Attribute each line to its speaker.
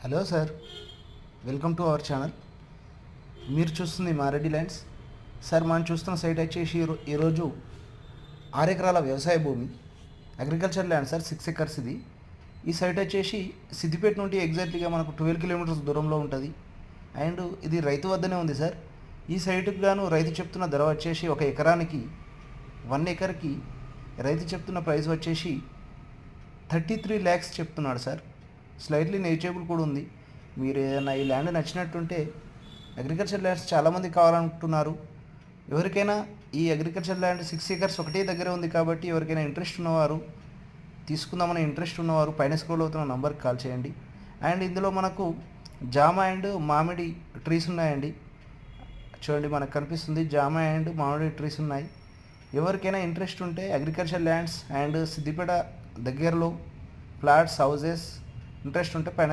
Speaker 1: Hello sir, welcome to our channel. మీరు చూస్తుంది Mareddy lands. Sir మనం చూస్తున్న సైట్ వచ్చేసి ఈరోజు 6 ఎకరాల వ్యవసాయ భూమి, అగ్రికల్చర్ ల్యాండ్ సార్. 6 ఎకర్స్ ఇది. ఈ సైట్ వచ్చేసి సిద్దిపేట నుండి ఎగ్జాక్ట్లీగా మనకు 12 కిలోమీటర్స్ దూరంలో ఉంటుంది. అండ్ ఇది రైతు వద్దనే ఉంది సార్. ఈ సైట్కి గాను రైతు చెప్తున్న ధర వచ్చేసి 1 ఎకరానికి 1 ఎకర్కి రైతు చెప్తున్న ప్రైస్ వచ్చేసి 33 lakhs చెప్తున్నాడు సార్. స్లైట్లీ నెగిటిబుల్ కూడా ఉంది. మీరు ఏదైనా ఈ ల్యాండ్ నచ్చినట్టుంటే, అగ్రికల్చర్ ల్యాండ్స్ చాలామంది కావాలనుకుంటున్నారు. ఎవరికైనా ఈ అగ్రికల్చర్ ల్యాండ్ 6 ఎకర్స్ ఒకటే దగ్గర ఉంది కాబట్టి ఎవరికైనా ఇంట్రెస్ట్ ఉన్నవారు, తీసుకుందామని ఇంట్రెస్ట్ ఉన్నవారు పైన స్క్రోల్ అవుతున్న నంబర్కి కాల్ చేయండి. అండ్ ఇందులో మనకు జామ అండ్ మామిడి ట్రీస్ ఉన్నాయండి. చూడండి, మనకు కనిపిస్తుంది జామ అండ్ మామిడి ట్రీస్ ఉన్నాయి. ఎవరికైనా ఇంట్రెస్ట్ ఉంటే అగ్రికల్చర్ ల్యాండ్స్ అండ్ సిద్దిపేట దగ్గరలో ఫ్లాట్స్, హౌజెస్ ఇంట్రెస్ట్ ఉంటే పైన